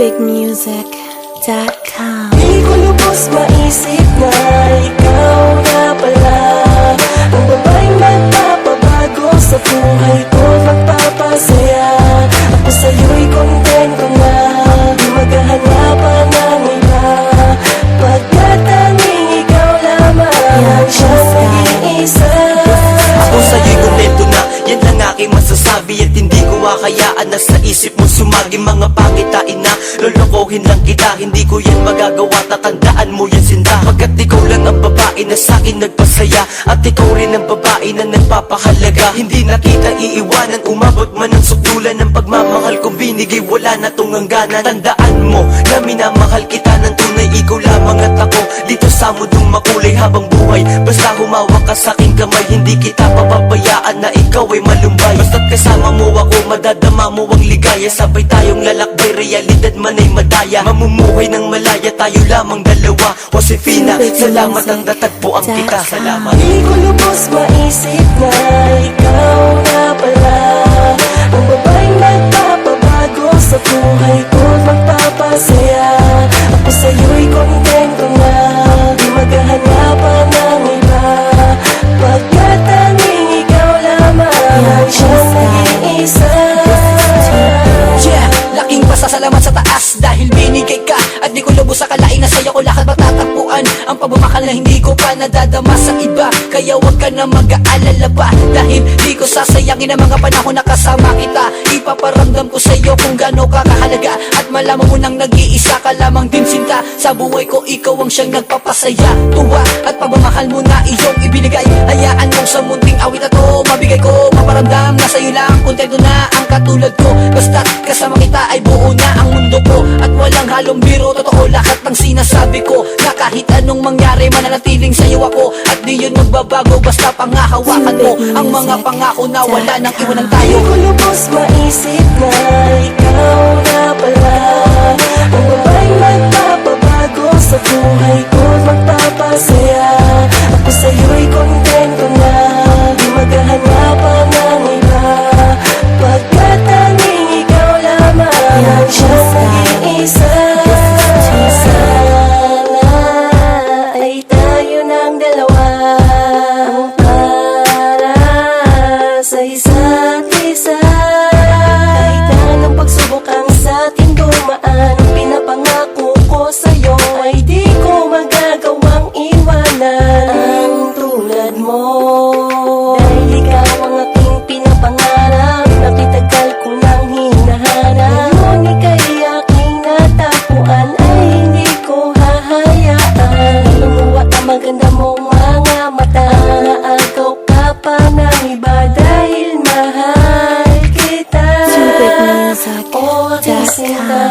tubigmusic.com. Di ko lubos maisip na ikaw na pala ang babaeng magpapabago sa buhay ko, magpapasaya. Ako sa'yo'y kontento na, di maghahanapan ng iba, pagkat tanging ikaw lamang ang siyang nag-iisa. Ako sa'yo'y kontento na, yan lang aking masasabi. At hindi ko akayaan na sa isip mo sumagi mga pakitain na lolokohin lang kita. Hindi ko yan magagawa, tatandaan mo yan sinda, pagkat ikaw lang ang babae na sa'kin nagpasaya, at ikaw rin ang babae na nagpapahalaga. Hindi na kita iiwanan, umabot man ang sukdulan ng pagmamahal kong binigay, wala na tong hangganan. Tandaan mo na minamahal kita ng tunay, ikaw lamang at ako dito sa mundong makulay habang buhay. Basta humawak ka sa'king kamay, hindi kita papabayaan na ikaw ay malumbay. Basta't kasama mo ako, madadama mo ang ligaya, sabay tayong lalakbay, realidad man ay madaya. Mamumuhay ng malaya, tayo lamang dalawa. Josefina, salamat ang natagpuan kita. Salamat. Di ko lubos maisip na ikaw na pala ang babaeng magpapabago sa buhay ko, magpapasaya. Ako sa'yo'y kontento na, di maghahanapan ng iba, pagkat tanging ikaw lamang ang siyang nag-iisa. Yeah, laking pasasalamat sa taas dahil binigay ka, at di ko lubos akalain na sa'yo ko lahat matatagpuan. Ang pagmamahal na hindi ko pa nadadama sa iba, kaya wag ka na mag-aalala pa, dahil di ko sasayangin ang mga panahon na kasama kita. Ipaparamdam ko sa'yo kung gaano ka kahalaga, at malaman mo nang nag-iisa ka lamang din sinta. Sa buhay ko ikaw ang siyang nagpapasaya, tuwa at pagmamahal mo na iyong ibinigay. Hayaan mong sa munting awit na to mabigay ko, maparamdam na sa'yo lang, kontento na ang katulad ko. Basta't kasama kita ay buo na ang mundo ko, at walang halong biro, totoo lahat ng sinasabi ko, na kahit anong mangyari mananatiling sa'yo ako, at di yun magbabago basta pangahawakan mo ang mga pangako na wala nang iwanan tayo. Di ko lubos maisip na ikaw na pala ang babaeng magpapabago sa buhay ko, magpapasaya. Ako sa'yo'y kontento na, di maghahanapan ng iba, pagkat tanging ikaw lamang ang siyang nag-iisa. Sana ay tayo ng dalawa para sa isa't isa. Kahit anong pagsubok ang sa ating dumaan, pinapangako ko sa'yo ay di ko magagawang iwanan ang tulad mo. Dahil ikaw ang aking pinapangarap, napitagal ko nang hinahanap. Ngayon ika'y aking natagpuan, ay hindi ko hahayaan. Lumuwat ang maganda mong mga mata, naagaw ka pa ng iba dahil mahal kita. tubigmusic.com. O aking sinta.